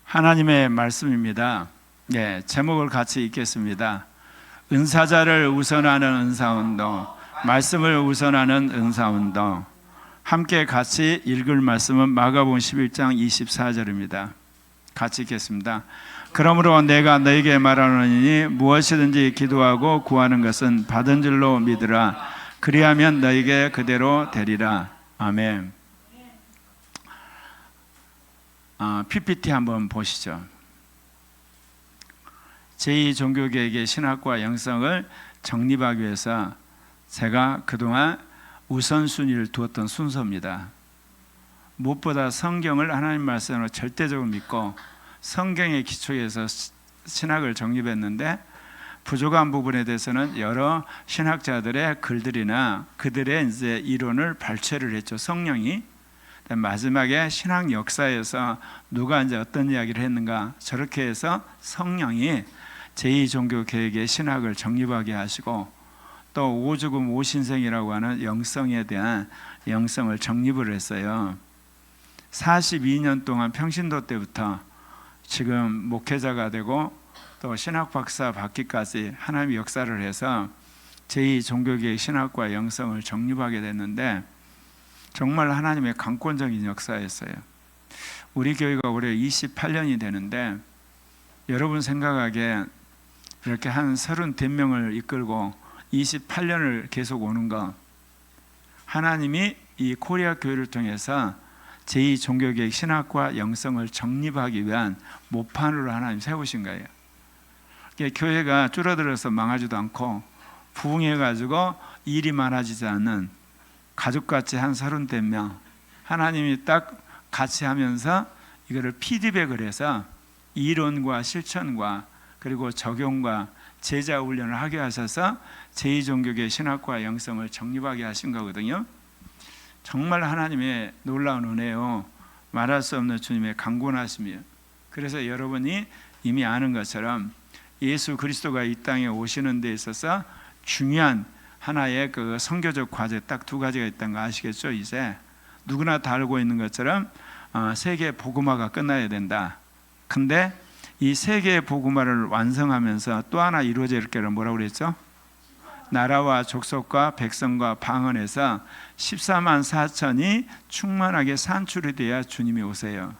하나님의 말씀입니다. 제목을 같이 읽겠습니다. 은사자를 우선하는 은사운동, 말씀을 우선하는 은사운동. 함께 같이 읽을 말씀은 마가복음 11장 24절입니다. 같이 읽겠습니다. 그러므로 내가 너에게 말하노니 무엇이든지 기도하고 구하는 것은 받은 줄로 믿으라. 그리하면 너에게 그대로 되리라. 아멘. PPT 한번 보시죠. 제2종교개혁의 신학과 영성을 정립하기 위해서 제가 그동안 우선순위를 두었던 순서입니다. 무엇보다 성경을 하나님 말씀으로 절대적으로 믿고 성경의 기초에서 신학을 정립했는데, 부족한 부분에 대해서는 여러 신학자들의 글들이나 그들의 이제 이론을 발췌를 했죠. 성령이. 마지막에 신학 역사에서 누가 이제 어떤 이야기를 했는가, 저렇게 해서 성령이 제2종교개혁의 신학을 정립하게 하시고, 또 오죽음 오신생이라고 하는 영성에 대한 영성을 정립을 했어요. 42년 동안 평신도 때부터 지금 목회자가 되고 또 신학 박사 받기까지 하나님의 역사를 해서 제2종교개혁 신학과 영성을 정립하게 됐는데, 정말 하나님의 강권적인 역사였어요. 우리 교회가 올해 28년이 되는데, 여러분 생각하기에 이렇게 한 32명을 이끌고 28년을 계속 오는 거, 하나님이 이 코리아 교회를 통해서 제2종교개혁 신학과 영성을 정립하기 위한 모판으로 하나님 세우신 거예요. 교회가 줄어들어서 망하지도 않고 부흥해가지고 일이 많아지지 않는 가족같이 한 34명, 하나님이 딱 같이 하면서 이거를 피드백을 해서 이론과 실천과 그리고 적용과 제자 훈련을 하게 하셔서 제2종교개혁 신학과 영성을 정립하게 하신 거거든요. 정말 하나님의 놀라운 은혜요, 말할 수 없는 주님의 강권하심이에요. 그래서 여러분이 이미 아는 것처럼 예수 그리스도가 이 땅에 오시는 데 있어서 중요한 하나의 그 선교적 과제 딱 두 가지가 있다는 거 아시겠죠? 이제 누구나 다 알고 있는 것처럼 세계 복음화가 끝나야 된다. 근데 이 세계 복음화를 완성하면서 또 하나 이루어질 게를 뭐라고 그랬죠? 나라와 족속과 백성과 방언에서 14만 4천이 충만하게 산출이 돼야 주님이 오세요.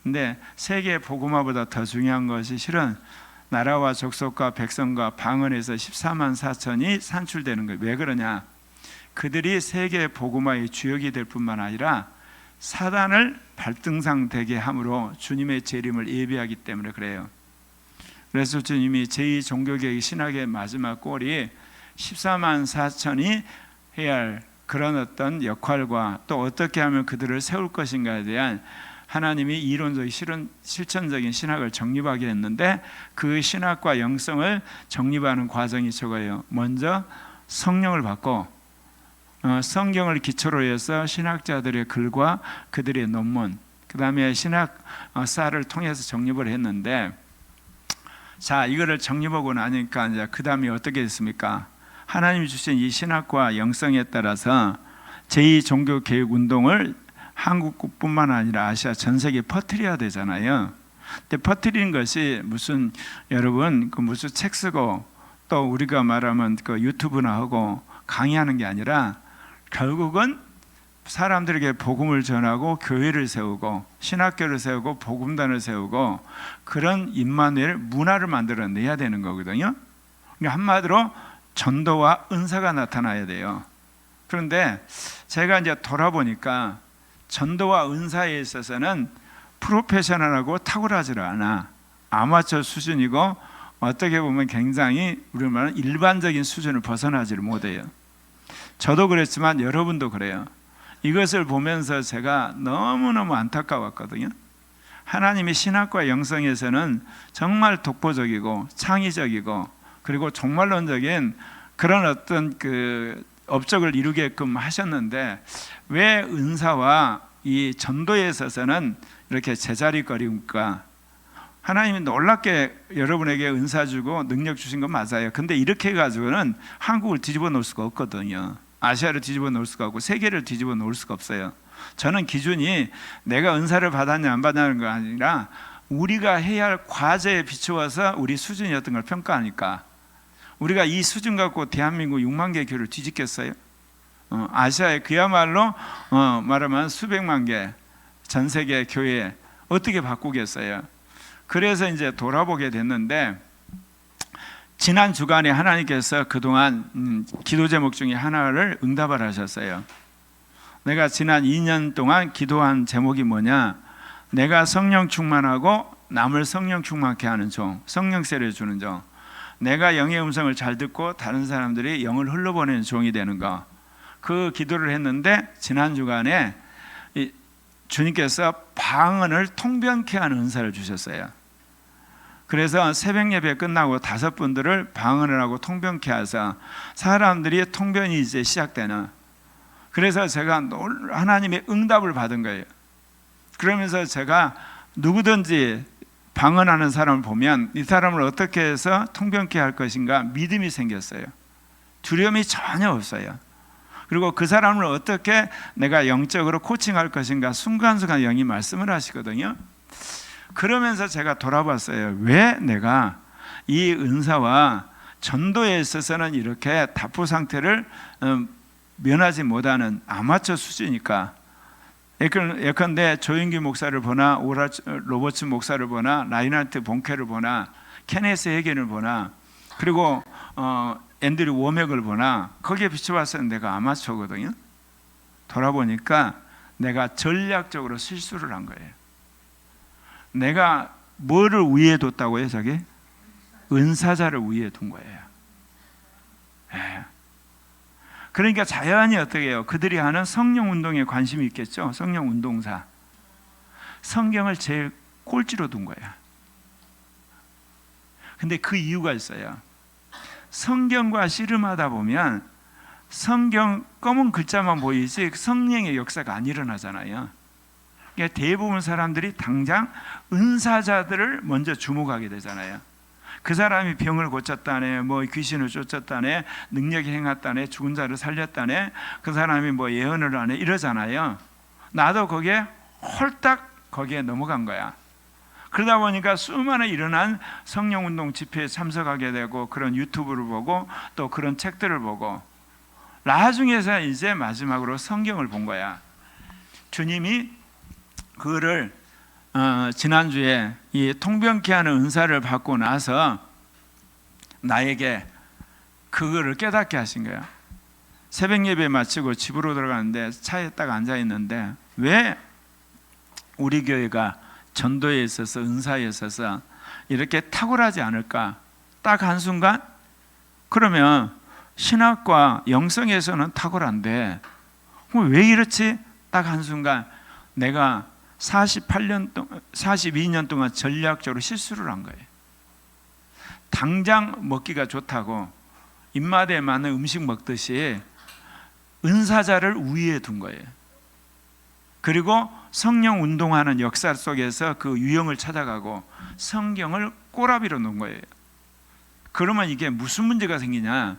근데 세계 복음화보다 더 중요한 것이 실은 나라와 족속과 백성과 방언에서 14만 4천이 산출되는 거예요. 왜 그러냐? 그들이 세계 복음화의 주역이 될 뿐만 아니라 사단을 발등상 되게 함으로 주님의 재림을 예비하기 때문에 그래요. 그래서 주님이 제2종교개혁 신학의 마지막 골이 14만 4천이 해야 할 그런 어떤 역할과 또 어떻게 하면 그들을 세울 것인가에 대한 하나님이 이론적 실천적인 신학을 정립하게 했는데, 그 신학과 영성을 정립하는 과정이 저거예요. 먼저 성령을 받고 성경을 기초로 해서 신학자들의 글과 그들의 논문, 그 다음에 신학사를 통해서 정립을 했는데, 자, 이거를 정립하고 나니까 이제 그 다음에 어떻게 됐습니까? 하나님이 주신 이 신학과 영성에 따라서 제2종교개혁 운동을 한국뿐만 아니라 아시아 전 세계에 퍼뜨려야 되잖아요. 근데 퍼뜨리는 것이 무슨, 여러분 무슨 책 쓰고 또 우리가 말하면 그 유튜브나 하고 강의하는 게 아니라, 결국은 사람들에게 복음을 전하고 교회를 세우고 신학교를 세우고 복음단을 세우고 그런 임마누엘 문화를 만들어내야 되는 거거든요. 그러니까 한마디로 전도와 은사가 나타나야 돼요. 그런데 제가 이제 돌아보니까 전도와 은사에 있어서는 프로페셔널하고 탁월하지 않아. 아마추어 수준이고 어떻게 보면 굉장히 우리 말은 일반적인 수준을 벗어나지를 못해요. 저도 그랬지만 여러분도 그래요. 이것을 보면서 제가 너무너무 안타까웠거든요. 하나님이 신학과 영성에서는 정말 독보적이고 창의적이고 그리고 종말론적인 그런 어떤 그 업적을 이루게끔 하셨는데, 왜 은사와 이 전도에 있어서는 이렇게 제자리거리입니까? 하나님이 놀랍게 여러분에게 은사 주고 능력 주신 건 맞아요. 근데 이렇게 해가지고는 한국을 뒤집어 놓을 수가 없거든요. 아시아를 뒤집어 놓을 수가 없고 세계를 뒤집어 놓을 수가 없어요. 저는 기준이 내가 은사를 받았냐 안 받았냐는 거 아니라 우리가 해야 할 과제에 비추어서 우리 수준이 어떤 걸 평가하니까 우리가 이 수준 갖고 대한민국 6만 개 교회를 뒤집겠어요? 아시아에 그야말로 말하면 수백만 개 전 세계 교회 어떻게 바꾸겠어요? 그래서 이제 돌아보게 됐는데 지난 주간에 하나님께서 그동안 기도 제목 중에 하나를 응답을 하셨어요. 내가 지난 2년 동안 기도한 제목이 뭐냐? 내가 성령 충만하고 남을 성령 충만케 하는 종, 성령세를 주는 종, 내가 영의 음성을 잘 듣고 다른 사람들이 영을 흘러보내는 종이 되는 거. 그 기도를 했는데 지난 주간에 주님께서 방언을 통변케 하는 은사를 주셨어요. 그래서 새벽 예배 끝나고 5분들을 방언을 하고 통변케 하셔서 사람들이 통변이 이제 시작되는, 그래서 제가 하나님의 응답을 받은 거예요. 그러면서 제가 누구든지 방언하는 사람을 보면 이 사람을 어떻게 해서 통변케 할 것인가 믿음이 생겼어요. 두려움이 전혀 없어요. 그리고 그 사람을 어떻게 내가 영적으로 코칭할 것인가 순간순간 영이 말씀을 하시거든요. 그러면서 제가 돌아봤어요. 왜 내가 이 은사와 전도에 있어서는 이렇게 답보 상태를 면하지 못하는 아마추어 수준이니까. 예컨대 조인규 목사를 보나 오라 로버츠 목사를 보나 라인하트 본케를 보나 케네스 해겐을 보나 그리고 앤드류 워맥을 보나 거기에 비춰봤을 때 내가 아마추어거든요. 돌아보니까 내가 전략적으로 실수를 한 거예요. 내가 뭐를 위에 뒀다고요? 저기 은사자를 위에 둔 거예요. 네. 그러니까 자연히 어떻게 해요? 그들이 하는 성령 운동에 관심이 있겠죠. 성령 운동사. 성경을 제일 꼴찌로 둔 거예요. 근데 그 이유가 있어요. 성경과 씨름하다 보면 성경 검은 글자만 보이지 성령의 역사가 안 일어나잖아요. 그러니까 대부분 사람들이 당장 은사자들을 먼저 주목하게 되잖아요. 그 사람이 병을 고쳤다네, 뭐 귀신을 쫓았다네, 능력이 행했다네, 죽은 자를 살렸다네, 그 사람이 뭐 예언을 하네 이러잖아요. 나도 거기에 홀딱 거기에 넘어간 거야. 그러다 보니까 수많은 일어난 성령운동 집회에 참석하게 되고 그런 유튜브를 보고 또 그런 책들을 보고 나중에서 이제 마지막으로 성경을 본 거야. 주님이 그거를 지난주에 이 통변케 하는 은사를 받고 나서 나에게 그거를 깨닫게 하신 거야. 새벽 예배 마치고 집으로 들어가는데 차에 딱 앉아 있는데 왜 우리 교회가 전도에 있어서 은사에 있어서 이렇게 탁월하지 않을까? 딱 한순간 그러면 신학과 영성에서는 탁월한데 왜 이렇지? 딱 한순간 내가 42년 동안 전략적으로 실수를 한 거예요. 당장 먹기가 좋다고 입맛에 맞는 음식 먹듯이 은사자를 위에 둔 거예요. 그리고 성령 운동하는 역사 속에서 그 유형을 찾아가고 성경을 꼬라비로 놓은 거예요. 그러면 이게 무슨 문제가 생기냐?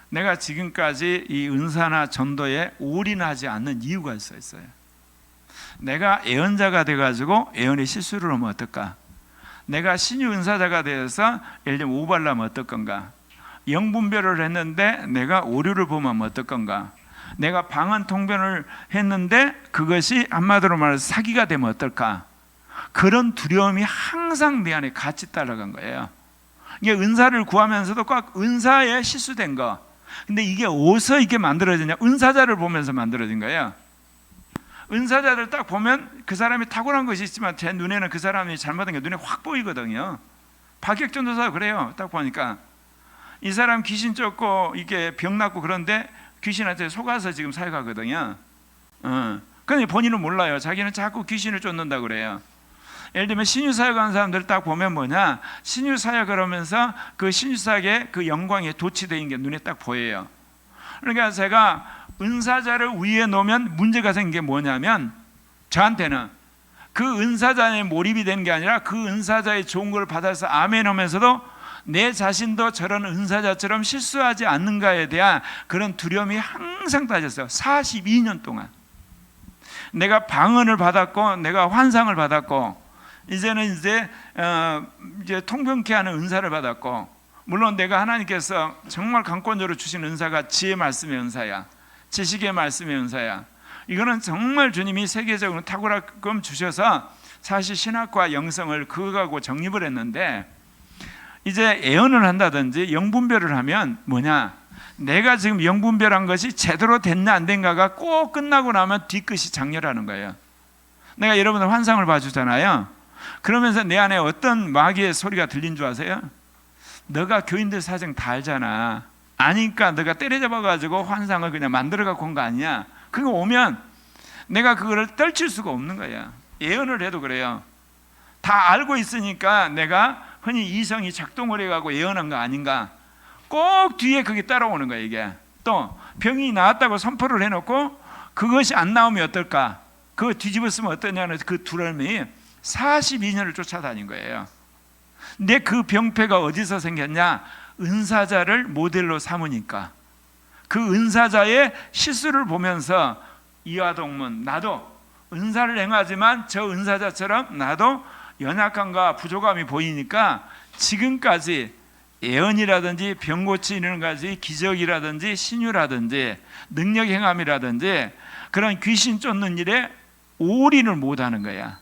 내가 지금까지 이 은사나 전도에 올인하지 않는 이유가 있어요. 내가 예언자가 돼가지고 예언의 실수를 하면 어떨까? 내가 신유 은사자가 되어서 예를 들면 오발라면 어떨 건가? 영분별을 했는데 내가 오류를 보면 어떨 건가? 내가 방언 통변을 했는데 그것이 한마디로 말해서 사기가 되면 어떨까? 그런 두려움이 항상 내 안에 같이 따라간 거예요. 이게 은사를 구하면서도 꼭 은사에 실수된 거. 근데 이게 어디서 이게 만들어지냐? 은사자를 보면서 만들어진 거예요. 은사자들 딱 보면 그 사람이 탁월한 것이 있지만 제 눈에는 그 사람이 잘못한 게 눈에 확 보이거든요. 박혁전도사 그래요. 딱 보니까 이 사람 귀신 쫓고 이게 병 낫고 그런데 귀신한테 속아서 지금 사역하거든요. 근데 본인은 몰라요. 자기는 자꾸 귀신을 쫓는다 그래요. 예를 들면 신유사역하는 사람들 딱 보면 뭐냐? 신유사역을 하면서 그 신유사역의 그 영광에 도취되는 게 눈에 딱 보여요. 그러니까 제가 은사자를 위에 놓으면 문제가 생긴 게 뭐냐면 저한테는 그 은사자에 몰입이 되는 게 아니라 그 은사자의 좋은 걸 받아서 아멘 하면서도 내 자신도 저런 은사자처럼 실수하지 않는가에 대한 그런 두려움이 항상 따졌어요. 42년 동안 내가 방언을 받았고 내가 환상을 받았고 이제는 이제 통병케 하는 은사를 받았고, 물론 내가 하나님께서 정말 강권적으로 주신 은사가 지혜 말씀의 은사야, 지식의 말씀의 은사야. 이거는 정말 주님이 세계적으로 탁월하게 주셔서 사실 신학과 영성을 그거하고 정립을 했는데, 이제 예언을 한다든지 영분별을 하면 뭐냐, 내가 지금 영분별한 것이 제대로 됐나 안 된가가 꼭 끝나고 나면 뒤끝이 장렬하는 거예요. 내가 여러분들 환상을 봐주잖아요. 그러면서 내 안에 어떤 마귀의 소리가 들린 줄 아세요? 너가 교인들 사정 다 알잖아. 아니까 너가 때려잡아가지고 환상을 그냥 만들어갖고 온 거 아니야. 그거 오면 내가 그거를 떨칠 수가 없는 거야. 예언을 해도 그래요. 다 알고 있으니까 내가 흔히 이성이 작동을 해가고 예언한 거 아닌가. 꼭 뒤에 그게 따라오는 거야. 이게 또 병이 나았다고 선포를 해놓고 그것이 안 나오면 어떨까, 그거 뒤집었으면 어떠냐는 그 두려움이 42년을 쫓아다닌 거예요. 근데 그 병폐가 어디서 생겼냐, 은사자를 모델로 삼으니까. 그 은사자의 실수를 보면서 이화동문, 나도 은사를 행하지만 저 은사자처럼 나도 연약함과 부족함이 보이니까 지금까지 예언이라든지 병 고치는 것이 기적이라든지 신유라든지 능력 행함이라든지 그런 귀신 쫓는 일에 올인을 못하는 거야.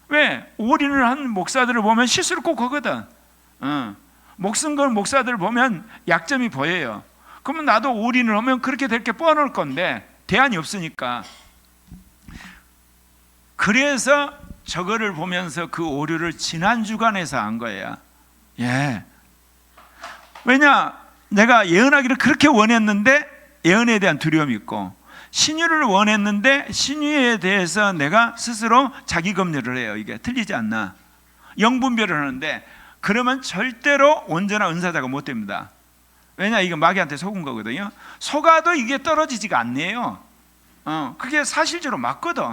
왜? 올인을 한 목사들을 보면 실수를 꼭 하거든. 목숨 건 목사들을 보면 약점이 보여요. 그러면 나도 올인을 하면 그렇게 될 게 뻔할 건데 대안이 없으니까. 그래서 저거를 보면서 그 오류를 지난 주간에서 한 거야. 예. 왜냐? 내가 예언하기를 그렇게 원했는데 예언에 대한 두려움이 있고, 신유를 원했는데 신유에 대해서 내가 스스로 자기 검열을 해요. 이게 틀리지 않나. 영분별을 하는데 그러면 절대로 온전한 은사자가 못 됩니다. 왜냐? 이거 마귀한테 속은 거거든요. 속아도 이게 떨어지지가 않네요. 그게 사실적으로 맞거든.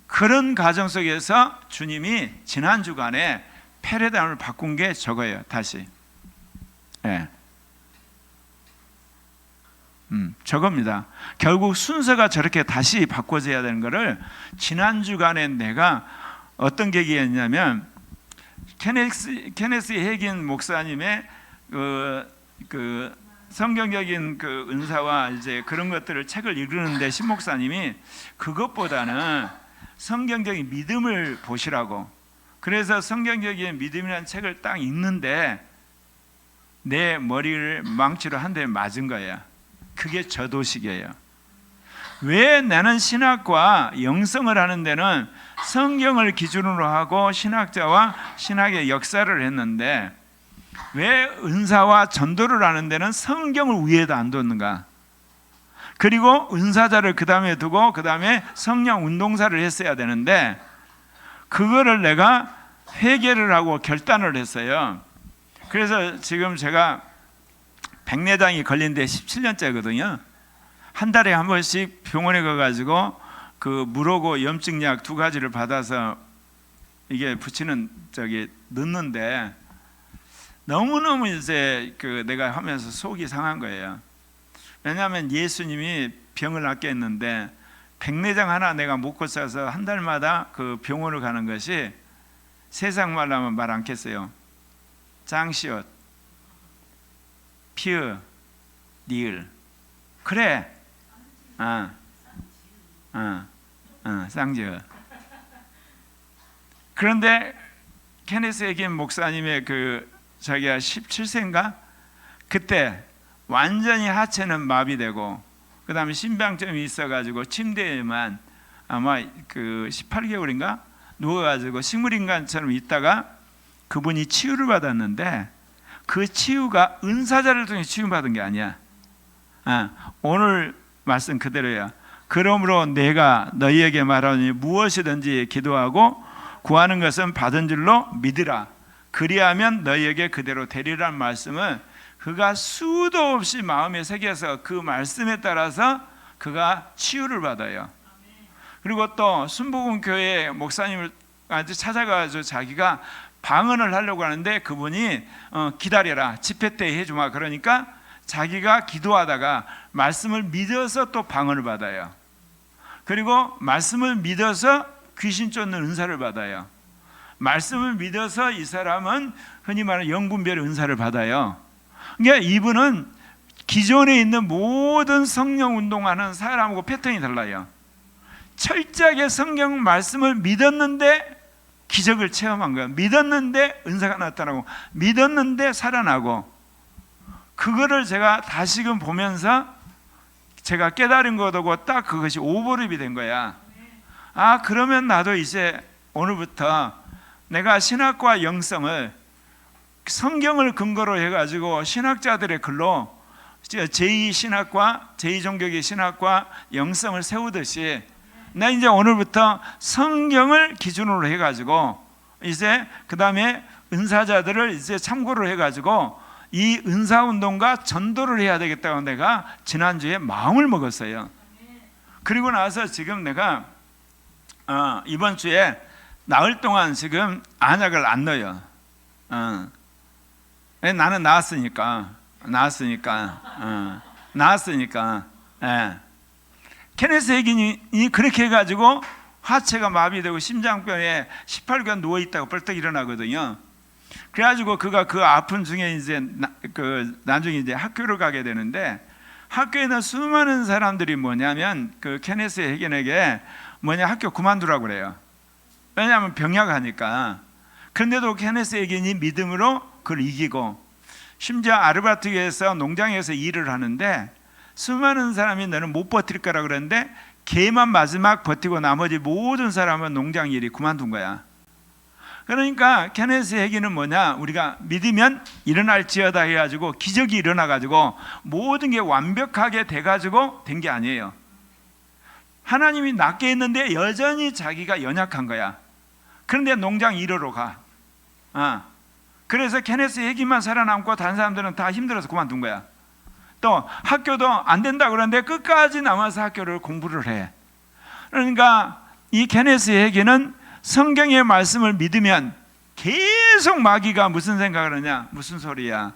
그런 과정 속에서 주님이 지난 주간에 패러다임을 바꾼 게 저거예요. 다시. 예. 저겁니다. 결국 순서가 저렇게 다시 바꿔져야 되는 것을 지난 주간에 내가 어떤 계기였냐면, 케네스 해긴 목사님의 그 성경적인 그 은사와 이제 그런 것들을 책을 읽는데, 신 목사님이 그것보다는 성경적인 믿음을 보시라고, 그래서 성경적인 믿음이라는 책을 딱 읽는데 내 머리를 망치로 한 대 맞은 거야. 그게 저도식이에요. 왜 나는 신학과 영성을 하는 데는 성경을 기준으로 하고 신학자와 신학의 역사를 했는데, 왜 은사와 전도를 하는 데는 성경을 위에다 안 뒀는가? 그리고 은사자를 그 다음에 두고 그 다음에 성령 운동사를 했어야 되는데, 그거를 내가 회개를 하고 결단을 했어요. 그래서 지금 제가 백내장이 걸린 데 17년째거든요. 한 달에 한 번씩 병원에 가가지고 그 물하고 염증약 2가지를 받아서 이게 붙이는 넣는데, 너무너무 이제 그 내가 하면서 속이 상한 거예요. 왜냐하면 예수님이 병을 낫게 했는데 백내장 하나 내가 못 고쳐서 한 달마다 그 병원을 가는 것이, 세상 말로 하면 말 않겠어요. 장시옷, 피으, 니을. 그래. 쌍지어. 그런데 케네스 해긴 목사님의 그 자기가 17세인가? 그때 완전히 하체는 마비되고 그 다음에 심방점이 있어가지고 침대에만 아마 그 18개월인가 누워가지고 식물인간처럼 있다가 그분이 치유를 받았는데, 그 치유가 은사자를 통해 치유받은 게 아니야. 오늘 말씀 그대로야. 그러므로 내가 너희에게 말하니 무엇이든지 기도하고 구하는 것은 받은 줄로 믿으라. 그리하면 너희에게 그대로 되리라는 말씀은 그가 수도 없이 마음에 새겨서 그 말씀에 따라서 그가 치유를 받아요. 그리고 또 순복음교회 목사님을 찾아가서 자기가 방언을 하려고 하는데 그분이 기다려라, 집회 때 해주마. 그러니까 자기가 기도하다가 말씀을 믿어서 또 방언을 받아요. 그리고 말씀을 믿어서 귀신 쫓는 은사를 받아요. 말씀을 믿어서 이 사람은 흔히 말하는 영분별 은사를 받아요. 그러니까 이분은 기존에 있는 모든 성령 운동하는 사람하고 패턴이 달라요. 철저하게 성경 말씀을 믿었는데 기적을 체험한 거예요. 믿었는데 은사가 나타나고, 믿었는데 살아나고. 그거를 제가 다시금 보면서 제가 깨달은 거고 딱 그것이 오버랩이 된 거야. 아, 그러면 나도 이제 오늘부터 내가 신학과 영성을 성경을 근거로 해가지고 신학자들의 글로 제2신학과, 제2종교계 신학과 영성을 세우듯이 나 이제 오늘부터 성경을 기준으로 해가지고 이제 그 다음에 은사자들을 이제 참고를 해가지고 이 은사운동과 전도를 해야 되겠다고 내가 지난주에 마음을 먹었어요. 그리고 나서 지금 내가 이번 주에 나흘 동안 지금 안약을 안 넣어요. 나는 나았으니까. 예. 케네스 해긴이 그렇게 해가지고 하체가 마비되고 심장병에 18개월 누워있다가 벌떡 일어나거든요. 그래가지고 그가 그 아픈 중에 이제 나중에 이제 학교를 가게 되는데, 학교에는 수많은 사람들이 뭐냐면 그 케네스 해긴에게 학교 그만두라고 그래요. 왜냐하면 병약하니까. 그런데도 케네스 해긴이 믿음으로 그걸 이기고, 심지어 아르바트에서 농장에서 일을 하는데 수많은 사람이 너는 못 버틸 거라 그러는데 걔만 마지막 버티고 나머지 모든 사람은 농장 일이 그만둔 거야. 그러니까 케네스 해긴은 우리가 믿으면 일어날지어다 해가지고 기적이 일어나가지고 모든 게 완벽하게 돼가지고 된 게 아니에요. 하나님이 낫게 했는데 여전히 자기가 연약한 거야. 그런데 농장 일하러 가. 그래서 케네스 해긴만 살아남고 다른 사람들은 다 힘들어서 그만둔 거야. 또 학교도 안 된다 그러는데 끝까지 남아서 학교를 공부를 해. 그러니까 이 케네스 해긴은 성경의 말씀을 믿으면 계속 마귀가 무슨 생각을 하냐, 무슨 소리야,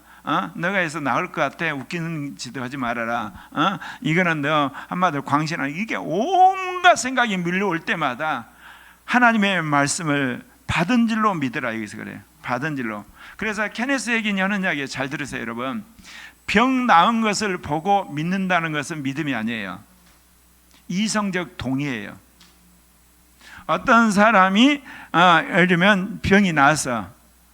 너가 해서 나을 것 같아, 웃기는 짓도 하지 말아라, 이거는 너 한마디로 광신하는, 이게 온갖 생각이 밀려올 때마다 하나님의 말씀을 받은 줄로 믿으라, 여기서 그래요. 받은 줄로. 그래서 케네스 해긴이 하는 이야기 잘 들으세요, 여러분. 병 나은 것을 보고 믿는다는 것은 믿음이 아니에요. 이성적 동의예요. 어떤 사람이 예를 들면 병이 나서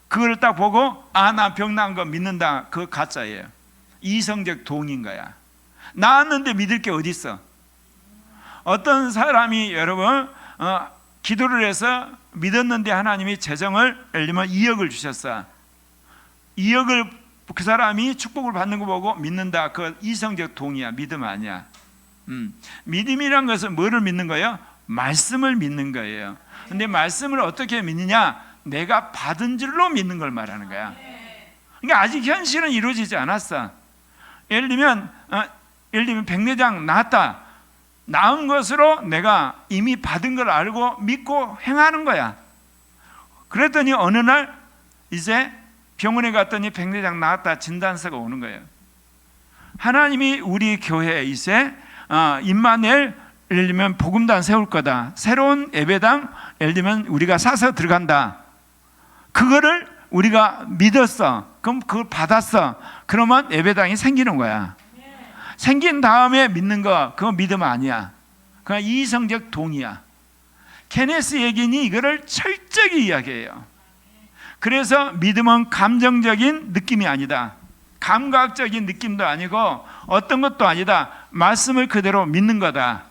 그걸 딱 보고 나 병 나은 거 믿는다, 그거 가짜예요. 이성적 동의인 거야. 나았는데 믿을 게 어디 있어? 어떤 사람이 여러분 기도를 해서 믿었는데 하나님이 재정을 예를 들면 2억을 주셨어. 2억을 그 사람이 축복을 받는 거 보고 믿는다, 그 이성적 동의야, 믿음 아니야. 믿음이란 것은 뭐를 믿는 거예요? 말씀을 믿는 거예요. 근데 말씀을 어떻게 믿느냐? 내가 받은 줄로 믿는 걸 말하는 거야. 그러니까 아직 현실은 이루어지지 않았어. 예를 들면 백내장 나았다. 나은 것으로 내가 이미 받은 걸 알고 믿고 행하는 거야. 그랬더니 어느 날 이제 병원에 갔더니 백내장 나았다 진단서가 오는 거예요. 하나님이 우리 교회에 이제 임마누엘 예를 들면 복음단 세울 거다, 새로운 예배당 예를 들면 우리가 사서 들어간다, 그거를 우리가 믿었어. 그럼 그걸 받았어. 그러면 예배당이 생기는 거야. 생긴 다음에 믿는 거, 그거 믿음 아니야. 그건 이성적 동의야. 케네스 해긴이 이거를 철저히 이야기해요. 그래서 믿음은 감정적인 느낌이 아니다, 감각적인 느낌도 아니고 어떤 것도 아니다, 말씀을 그대로 믿는 거다.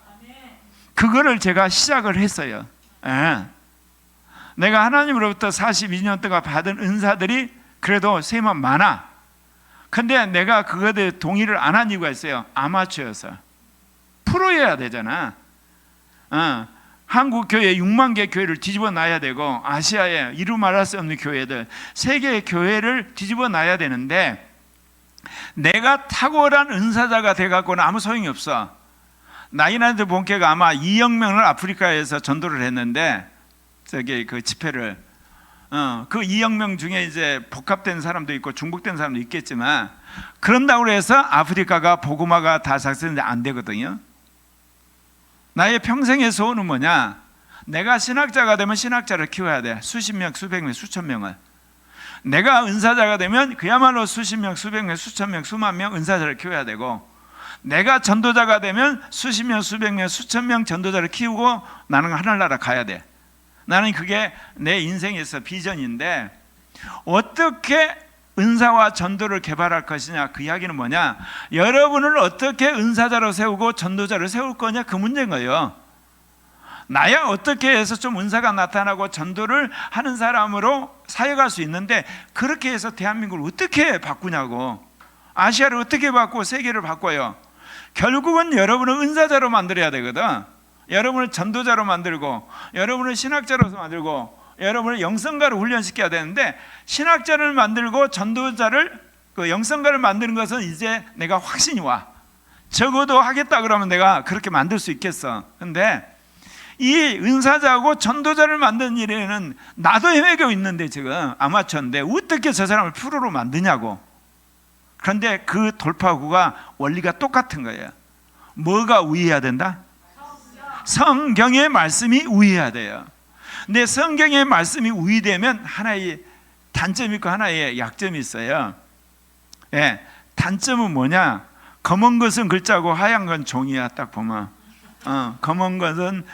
그거를 제가 시작을 했어요. 내가 하나님으로부터 42년 동안 받은 은사들이 그래도 세면 많아. 근데 내가 그거에 대해 동의를 안 한 이유가 있어요. 아마추어여서. 프로여야 되잖아. 한국 교회 6만 개 교회를 뒤집어 놔야 되고, 아시아에 이루 말할 수 없는 교회들, 세계의 교회를 뒤집어 놔야 되는데, 내가 탁월한 은사자가 돼갖고는 아무 소용이 없어. 나이나드 본캐가 아마 2억 명을 아프리카에서 전도를 했는데, 그 집회를 그 2억 명 중에 이제 복합된 사람도 있고 중복된 사람도 있겠지만, 그런다고 해서 아프리카가 복음화가 다 작성되는데 안 되거든요. 나의 평생의 소원은 뭐냐? 내가 신학자가 되면 신학자를 키워야 돼. 수십 명, 수백 명, 수천 명을. 내가 은사자가 되면 그야말로 수십 명, 수백 명, 수천 명, 수만 명 은사자를 키워야 되고, 내가 전도자가 되면 수십 명, 수백 명, 수천 명 전도자를 키우고 나는 하늘나라 가야 돼. 나는 그게 내 인생에서 비전인데, 어떻게 은사와 전도를 개발할 것이냐, 그 이야기는 뭐냐, 여러분을 어떻게 은사자로 세우고 전도자를 세울 거냐, 그 문제인 거예요. 나야 어떻게 해서 좀 은사가 나타나고 전도를 하는 사람으로 사역할 수 있는데, 그렇게 해서 대한민국을 어떻게 바꾸냐고, 아시아를 어떻게 바꾸고 세계를 바꿔요. 결국은 여러분을 은사자로 만들어야 되거든. 여러분을 전도자로 만들고, 여러분을 신학자로 만들고, 여러분을 영성가로 훈련시켜야 되는데, 신학자를 만들고 전도자를, 그 영성가를 만드는 것은 이제 내가 확신이 와. 적어도 하겠다 그러면 내가 그렇게 만들 수 있겠어. 근데 이 은사자하고 전도자를 만드는 일에는 나도 헤매고 있는데, 지금 아마추어인데 어떻게 저 사람을 프로로 만드냐고. 그런데 그 돌파구가 원리가 똑같은 거예요. 뭐가 우위해야 된다? 성경의 말씀이 우위해야 돼요. 근데 성경의 말씀이 우위되면 하나의 단점이 있고 하나의 약점이 있어요. 예, 단점은 뭐냐? 검은 것은 글자고 하얀 건 종이야. 딱 보면 검은 것은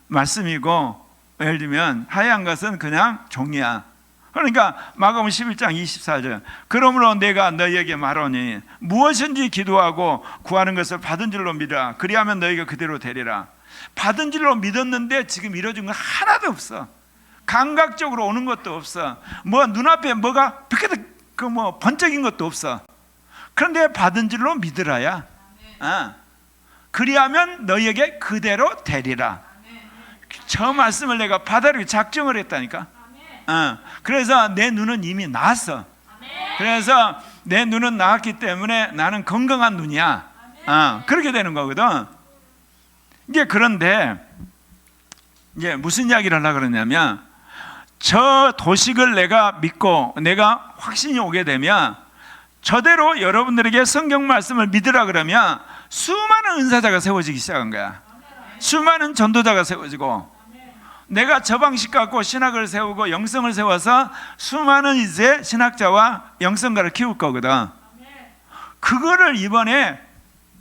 말씀이고, 예를 들면 하얀 것은 그냥 종이야. 그러니까 마가복음 11장 24절, 그러므로 내가 너희에게 말하니 무엇인지 기도하고 구하는 것을 받은 줄로 믿으라. 그리하면 너희가 그대로 되리라. 받은 줄로 믿었는데 지금 이루어진 건 하나도 없어. 감각적으로 오는 것도 없어. 뭐 눈앞에 뭐가 뭐 번쩍인 것도 없어. 그런데 받은 줄로 믿으라야. 그리하면 너희에게 그대로 되리라. 저 말씀을 내가 받아들이고 작정을 했다니까. 그래서 내 눈은 이미 나았어. 그래서 내 눈은 나았기 때문에 나는 건강한 눈이야. 그렇게 되는 거거든. 이제 그런데 이제 무슨 이야기를 하려고 그러냐면, 저 도식을 내가 믿고 내가 확신이 오게 되면, 저대로 여러분들에게 성경 말씀을 믿으라 그러면 수많은 은사자가 세워지기 시작한 거야. 수많은 전도자가 세워지고, 내가 저 방식 갖고 신학을 세우고 영성을 세워서 수많은 이제 신학자와 영성가를 키울 거거든. 그거를 이번에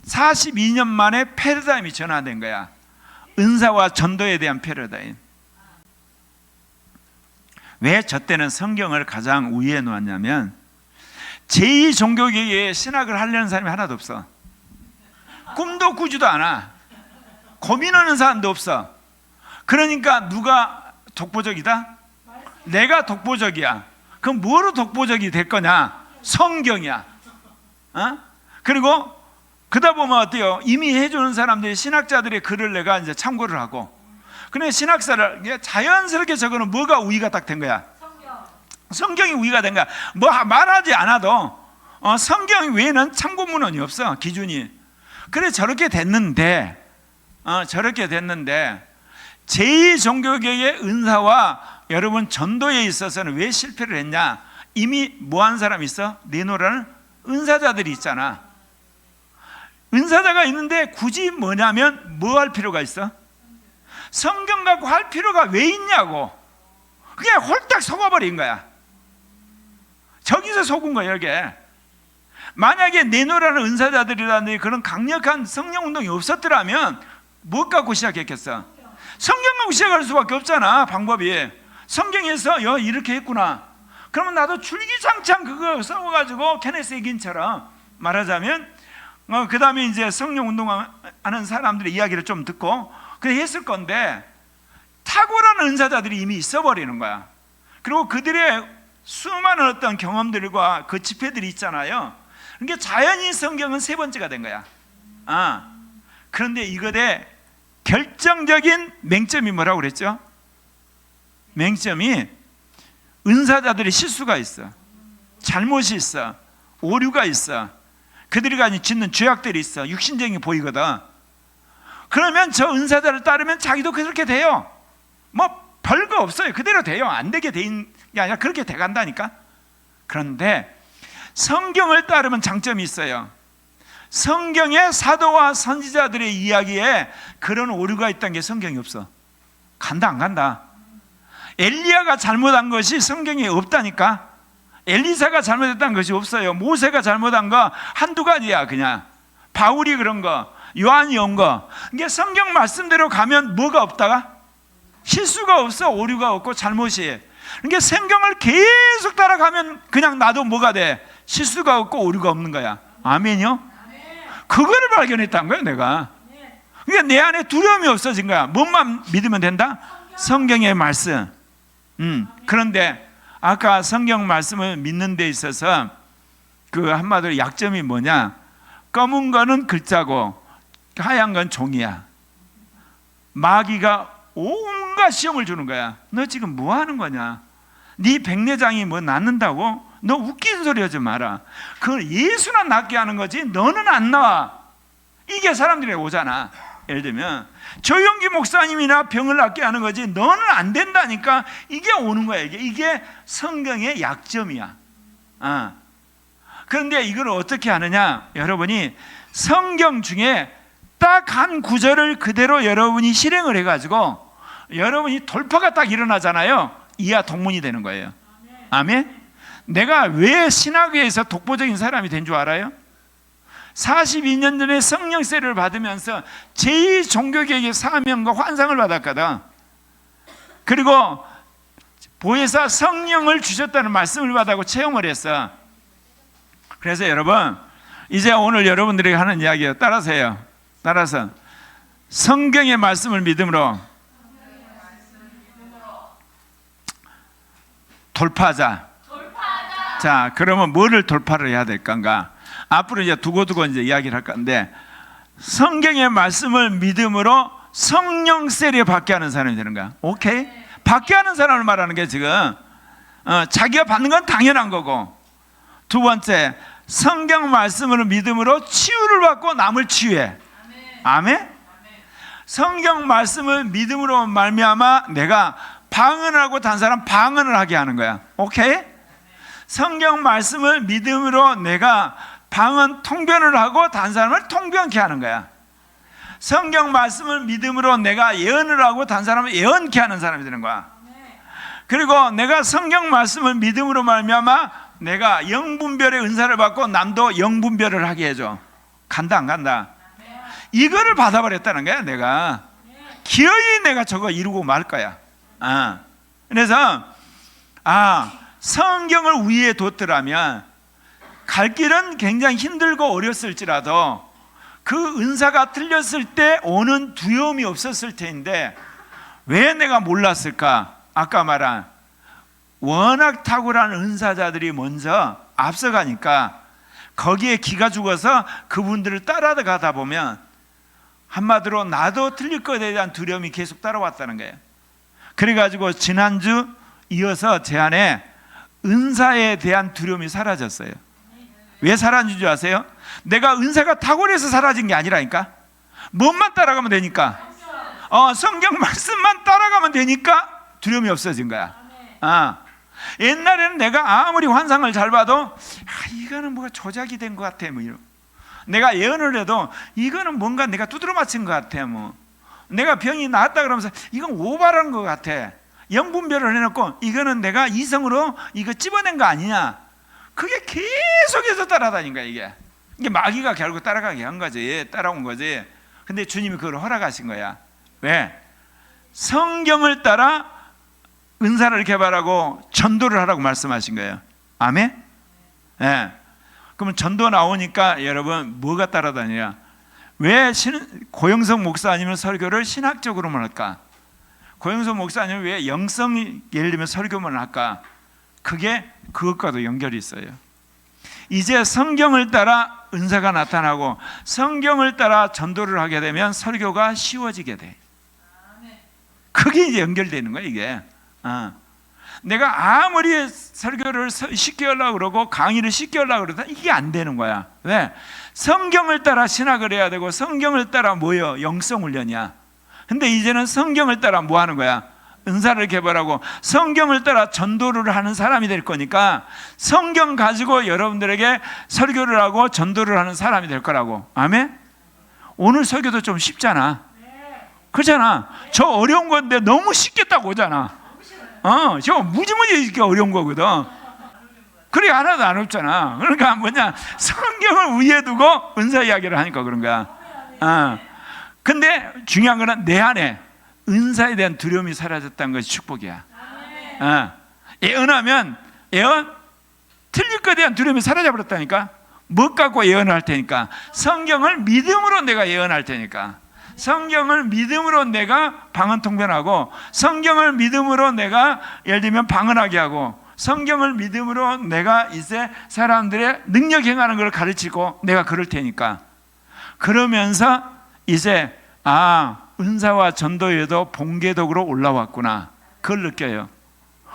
42년 만에 패러다임이 전환된 거야. 은사와 전도에 대한 패러다임. 왜 저 때는 성경을 가장 우위에 놓았냐면, 제2종교계에 신학을 하려는 사람이 하나도 없어. 꿈도 꾸지도 않아. 고민하는 사람도 없어. 그러니까 누가 독보적이다? 내가 독보적이야. 그럼 뭐로 독보적이 될 거냐? 성경이야. 그리고 그러다 보면 어때요? 이미 해주는 사람들이, 신학자들의 글을 내가 이제 참고를 하고, 그래 신학사를 자연스럽게 적어놓은 뭐가 우위가 딱 된 거야? 성경이 우위가 된 거야. 뭐 말하지 않아도 성경 외에는 참고문헌이 없어, 기준이. 그래 저렇게 됐는데, 제2종교계의 은사와 여러분 전도에 있어서는 왜 실패를 했냐? 이미 뭐 한 사람이 있어? 내노라는 은사자들이 있잖아. 은사자가 있는데 굳이 뭐냐면 뭐 할 필요가 있어? 성경 갖고 할 필요가 왜 있냐고. 그냥 홀딱 속아버린 거야. 저기서 속은 거야 이게. 만약에 내노라는 은사자들이라는 그런 강력한 성령운동이 없었더라면 뭐 갖고 시작했겠어? 성경 갖고 시작할 수밖에 없잖아. 방법이. 성경에서 이렇게 했구나. 그러면 나도 줄기장창 그거 써가지고 케네스 에긴처럼 말하자면 그 다음에 이제 성령운동하는 사람들의 이야기를 좀 듣고 그래 했을 건데, 탁월한 은사자들이 이미 있어버리는 거야. 그리고 그들의 수많은 어떤 경험들과 그 집회들이 있잖아요. 그러니까 자연히 성경은 세 번째가 된 거야. 그런데 이것의 결정적인 맹점이 뭐라고 그랬죠? 맹점이 은사자들의 실수가 있어. 잘못이 있어. 오류가 있어. 그들이 가진 짓는 죄악들이 있어. 육신적인 보이거든. 그러면 저 은사자를 따르면 자기도 그렇게 돼요. 뭐 별거 없어요. 그대로 돼요. 안 되게 된 게 아니라 그렇게 돼간다니까. 그런데 성경을 따르면 장점이 있어요. 성경의 사도와 선지자들의 이야기에 그런 오류가 있다는 게 성경이 없어. 간다 안 간다? 엘리야가 잘못한 것이 성경에 없다니까. 엘리사가 잘못했다는 것이 없어요. 모세가 잘못한 거 한두 가지야. 그냥 바울이 그런 거, 요한이 온 거. 이게 성경 말씀대로 가면 뭐가 없다가? 실수가 없어. 오류가 없고 잘못이. 그러니까 성경을 계속 따라가면 그냥 나도 뭐가 돼? 실수가 없고 오류가 없는 거야. 아멘요? 그거를 발견했다는 거야 내가. 그러니까 내 안에 두려움이 없어진 거야. 뭔만 믿으면 된다? 성경의 말씀. 그런데 아까 성경 말씀을 믿는 데 있어서 그 한마디로 약점이 뭐냐? 검은 거는 글자고 하얀 건 종이야. 마귀가 온갖 시험을 주는 거야. 너 지금 뭐 하는 거냐? 네 백내장이 뭐 낫는다고? 너 웃긴 소리 하지 마라. 그걸 예수나 낫게 하는 거지 너는 안 나와. 이게 사람들이 오잖아. 예를 들면 조영기 목사님이나 병을 낫게 하는 거지 너는 안 된다니까. 이게 오는 거야. 이게 성경의 약점이야. 그런데 이걸 어떻게 하느냐? 여러분이 성경 중에 딱 한 구절을 그대로 여러분이 실행을 해가지고 여러분이 돌파가 딱 일어나잖아요. 이하 동문이 되는 거예요. 아멘? 내가 왜 신학교에서 독보적인 사람이 된 줄 알아요? 42년 전에 성령 세례를 받으면서 제2종교개혁의 사명과 환상을 받았거든. 그리고 보혜사 성령을 주셨다는 말씀을 받고 체험을 했어. 그래서 여러분 이제 오늘 여러분들에게 하는 이야기예요. 따라서요. 따라서 성경의 말씀을 믿음으로 돌파하자. 자, 그러면 뭐를 돌파를 해야 될 건가? 앞으로 이제 두고두고 이제 이야기를 할 건데, 성경의 말씀을 믿음으로 성령 세례 받게 하는 사람이 되는 거야. 오케이? 받게 하는 사람을 말하는 게 지금 자기가 받는 건 당연한 거고, 두 번째 성경 말씀을 믿음으로 치유를 받고 남을 치유해. 아멘? 성경 말씀을 믿음으로 말미암아 내가 방언을 하고 다른 사람 방언을 하게 하는 거야. 오케이? 성경 말씀을 믿음으로 내가 방언 통변을 하고 다른 사람을 통변케 하는 거야. 성경 말씀을 믿음으로 내가 예언을 하고 다른 사람을 예언케 하는 사람이 되는 거야. 그리고 내가 성경 말씀을 믿음으로 말미암아 내가 영분별의 은사를 받고 남도 영분별을 하게 해줘. 간다 안 간다? 이거를 받아버렸다는 거야. 내가 기어이 내가 저거 이루고 말 거야. 그래서 성경을 위에 뒀더라면 갈 길은 굉장히 힘들고 어렸을지라도 그 은사가 틀렸을 때 오는 두려움이 없었을 텐데 왜 내가 몰랐을까? 아까 말한 워낙 탁월한 은사자들이 먼저 앞서가니까 거기에 기가 죽어서 그분들을 따라가다 보면 한마디로 나도 틀릴 것에 대한 두려움이 계속 따라왔다는 거예요. 그래가지고 지난주 이어서 제 안에 은사에 대한 두려움이 사라졌어요. 왜 사라진 줄 아세요? 내가 은사가 탁월해서 사라진 게 아니라니까. 뭔만 따라가면 되니까. 성경 말씀만 따라가면 되니까 두려움이 없어진 거야. 옛날에는 내가 아무리 환상을 잘 봐도 이거는 뭐가 조작이 된 것 같아. 뭐 이런. 내가 예언을 해도 이거는 뭔가 내가 두드러 맞힌 것 같아. 뭐 내가 병이 나았다 그러면서 이건 오바라는 것 같아. 영분별을 해놓고 이거는 내가 이성으로 이거 찝어낸 거 아니냐. 그게 계속해서 따라다닌 거야. 이게 마귀가 결국 따라가게 한 거지. 따라온 거지. 근데 주님이 그걸 허락하신 거야. 왜? 성경을 따라 은사를 개발하고 전도를 하라고 말씀하신 거예요. 아멘? 네. 그러면 전도 나오니까 여러분 뭐가 따라다니냐? 왜 고영석 목사님은 설교를 신학적으로만 할까? 고영석 목사님은 왜 영성 예를 들면 설교만 할까? 그게 그것과도 연결이 있어요. 이제 성경을 따라 은사가 나타나고 성경을 따라 전도를 하게 되면 설교가 쉬워지게 돼. 그게 이제 연결되는 거야 이게. 내가 아무리 설교를 쉽게 하려고 그러고 강의를 쉽게 하려고 그러다 이게 안 되는 거야. 왜? 성경을 따라 신학을 해야 되고 성경을 따라 뭐요? 영성 훈련이야. 근데 이제는 성경을 따라 뭐 하는 거야? 은사를 개발하고 성경을 따라 전도를 하는 사람이 될 거니까 성경 가지고 여러분들에게 설교를 하고 전도를 하는 사람이 될 거라고. 아멘? 오늘 설교도 좀 쉽잖아. 그렇잖아. 저 어려운 건데 너무 쉽게 딱 오잖아. 저 무지무지 이렇게 어려운 거거든. 그래 하나도 안 없잖아. 그러니까 뭐냐, 성경을 위에 두고 은사 이야기를 하니까 그런 거야. 근데 중요한 거는 내 안에 은사에 대한 두려움이 사라졌다는 것이 축복이야. 예언하면 틀릴 것에 대한 두려움이 사라져 버렸다니까. 뭐 갖고 예언을 할 테니까? 성경을 믿음으로 내가 예언할 테니까. 성경을 믿음으로 내가 방언통변하고, 성경을 믿음으로 내가 예를 들면 방언하게 하고, 성경을 믿음으로 내가 이제 사람들의 능력 행하는 걸 가르치고 내가 그럴 테니까. 그러면서 이제 은사와 전도에도 본궤도로 올라왔구나, 그걸 느껴요.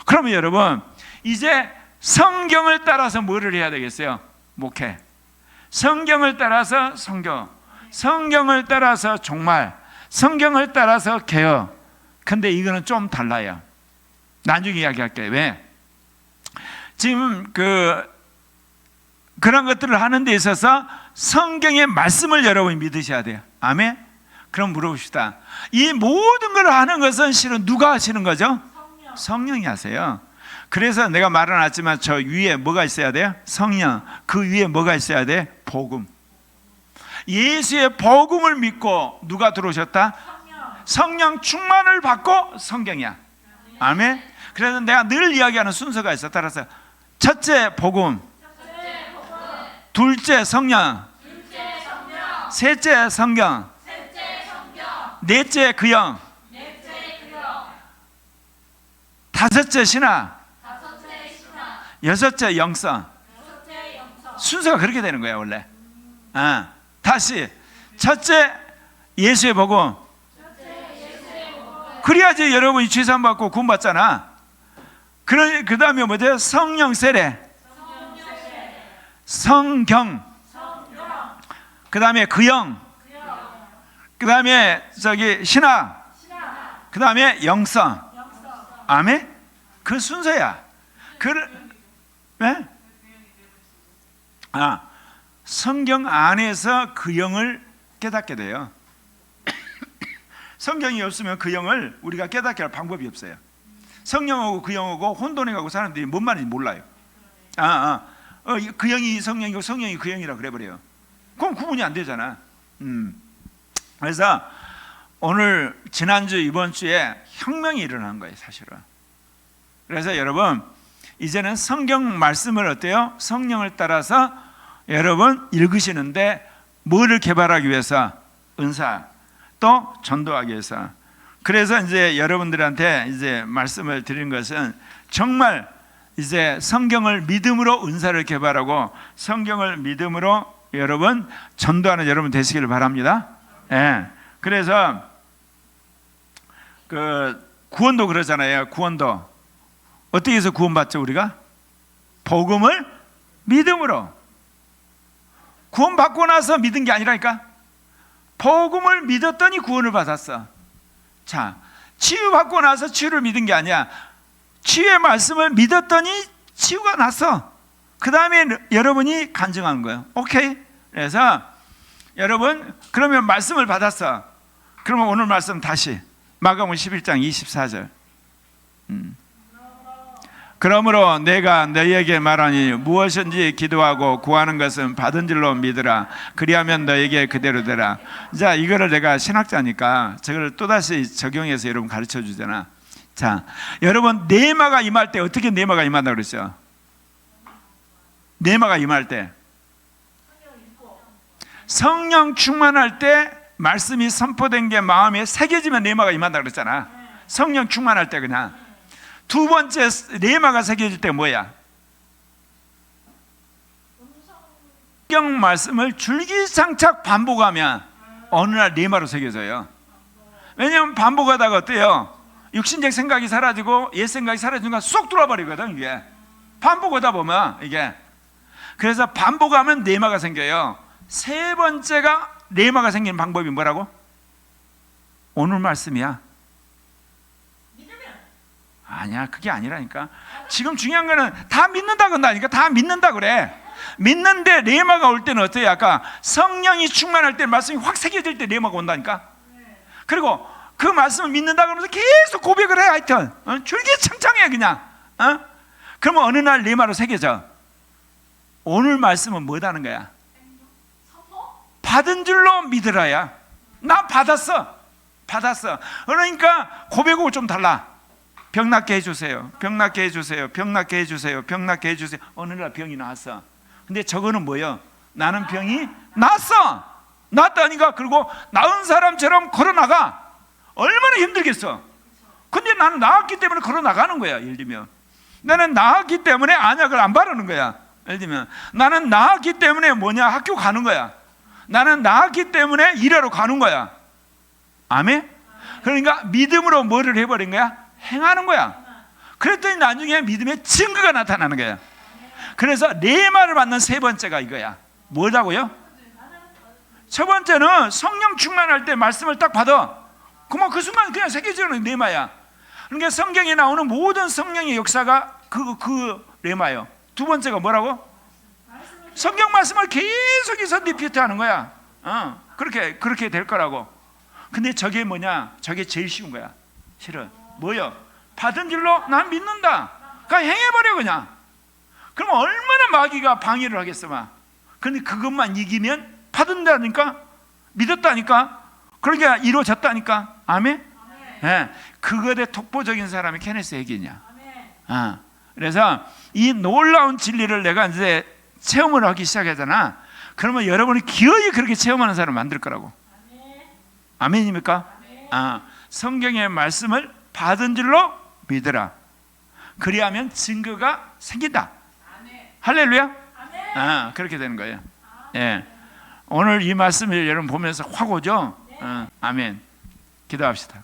그러면 여러분, 이제 성경을 따라서 뭐를 해야 되겠어요? 목회. 성경을 따라서 선교, 성경을 따라서 종말, 성경을 따라서 개혁. 근데 이거는 좀 달라요. 나중에 이야기할게요. 왜? 지금 그런 것들을 하는 데 있어서 성경의 말씀을 여러분이 믿으셔야 돼요. 아멘? 그럼 물어봅시다. 이 모든 걸 하는 것은 실은 누가 하시는 거죠? 성령이 하세요. 그래서 내가 말해놨지만 저 위에 뭐가 있어야 돼요? 성령. 그 위에 뭐가 있어야 돼? 복음. 예수의 복음을 믿고 누가 들어오셨다? 성령 충만을 받고 성경이야. 아멘? 그래서 내가 늘 이야기하는 순서가 있어. 따라서 첫째 복음, 둘째 성령, 셋째 성경, 넷째 그영, 다섯째 신학, 여섯째 영성. 순서가 그렇게 되는 거야 원래. 다시 첫째 예수의 복음. 그래야지 여러분이 죄사함 받고 구원 받잖아. 그 다음에 뭐죠? 성령 세례, 성경, 그 다음에 그영, 그 다음에 신학, 그 다음에 영성. 아멘? 그 순서야. 네? 성경 안에서 그 영을 깨닫게 돼요. 성경이 없으면 그 영을 우리가 깨닫게 할 방법이 없어요. 성령하고 그 영하고 혼돈해 가고 사람들이 뭔 말인지 몰라요. 그 영이 성령이고 성령이 그 영이라 그래버려요. 그럼 구분이 안 되잖아. 그래서 오늘 지난주 이번 주에 혁명이 일어난 거예요 사실은. 그래서 여러분 이제는 성경 말씀을 어때요? 성령을 따라서 여러분 읽으시는데 뭐를 개발하기 위해서? 은사, 또 전도하기 위해서. 그래서 이제 여러분들한테 이제 말씀을 드린 것은 정말 이제 성경을 믿음으로 은사를 개발하고 성경을 믿음으로 여러분 전도하는 여러분 되시기를 바랍니다. 예. 그래서 구원도 그러잖아요. 구원도 어떻게 해서 구원받죠 우리가? 복음을 믿음으로. 구원받고 나서 믿은 게 아니라니까. 복음을 믿었더니 구원을 받았어. 자, 치유받고 나서 치유를 믿은 게 아니야. 치유의 말씀을 믿었더니 치유가 났어. 그 다음에 여러분이 간증한 거예요. 오케이? 그래서 여러분 그러면 말씀을 받았어. 그러면 오늘 말씀 다시 마가복음 11장 24절. 그러므로 내가 너희에게 말하니 무엇인지 기도하고 구하는 것은 받은 줄로 믿으라. 그리하면 너희에게 그대로 되라. 자, 이거를 내가 신학자니까 저걸 또다시 적용해서 여러분 가르쳐 주잖아. 자, 여러분 네마가 임할 때 어떻게 네마가 임한다고 그랬죠? 네마가 임할 때 성령 충만할 때 말씀이 선포된 게 마음에 새겨지면 네마가 임한다고 그랬잖아. 성령 충만할 때 그냥. 두 번째 레마가 새겨질 때 뭐야? 성경 말씀을 줄기장착 반복하면 어느 날 레마로 새겨져요. 왜냐하면 반복하다가 어때요? 육신적 생각이 사라지고 옛 생각이 사라지니까 쏙 들어버리거든 이게. 반복하다 보면 이게. 그래서 반복하면 레마가 생겨요. 세 번째가 레마가 생기는 방법이 뭐라고? 오늘 말씀이야. 아니야, 그게 아니라니까. 지금 중요한 거는 다 믿는다 그런다니까. 다 믿는다 그래. 믿는데 레마가 올 때는 어때요? 아까 성령이 충만할 때 말씀이 확 새겨질 때 레마가 온다니까. 그리고 그 말씀을 믿는다 그러면서 계속 고백을 해. 하여튼 줄기창창해 그냥. 그러면 어느 날 내 말로 새겨져. 오늘 말씀은 뭐다는 거야? 받은 줄로 믿으라야. 나 받았어. 그러니까 고백하고 좀 달라. 병 낫게 해주세요. 병 낫게 해주세요. 병 낫게 해주세요. 병 낫게 해주세요. 어느 날 병이 나왔어. 근데 저거는 뭐예요? 나는 병이 났어. 났다니까. 그리고 나은 사람처럼 걸어나가. 얼마나 힘들겠어. 근데 나는 나았기 때문에 걸어나가는 거야. 예를 들면 나는 나았기 때문에 안약을 안 바르는 거야. 예를 들면 나는 나았기 때문에 뭐냐, 학교 가는 거야. 나는 나았기 때문에 일하러 가는 거야. 아멘? 그러니까 믿음으로 뭐를 해버린 거야? 행하는 거야. 그랬더니 나중에 믿음의 증거가 나타나는 거야. 그래서 내 말을 받는 세 번째가 이거야. 뭐라고요? 첫 번째는 성령 충만할 때 말씀을 딱 받아. 그만 그 순간 그냥 새겨지는 레마야. 그러니까 성경에 나오는 모든 성령의 역사가 그 레마예요. 두 번째가 뭐라고? 성경 말씀을 계속해서 리피트하는 거야. 그렇게 될 거라고. 근데 저게 뭐냐? 저게 제일 쉬운 거야. 실은 뭐요? 받은 줄로 난 믿는다. 그러니까 행해버려 그냥. 그럼 얼마나 마귀가 방해를 하겠어 막. 근데 그것만 이기면 받은다니까, 믿었다니까, 그러니까 이루어졌다니까. 아멘? 네. 그것에 독보적인 사람이 케네스 해기냐. 그래서 이 놀라운 진리를 내가 이제 체험을 하기 시작하잖아. 그러면 여러분이 기어이 그렇게 체험하는 사람 만들 거라고. 아멘입니까? 성경의 말씀을 받은 줄로 믿으라. 그리하면 증거가 생긴다. 할렐루야. 그렇게 되는 거예요. 예. 오늘 이 말씀을 여러분 보면서 확 오죠. 아멘. 기도합시다.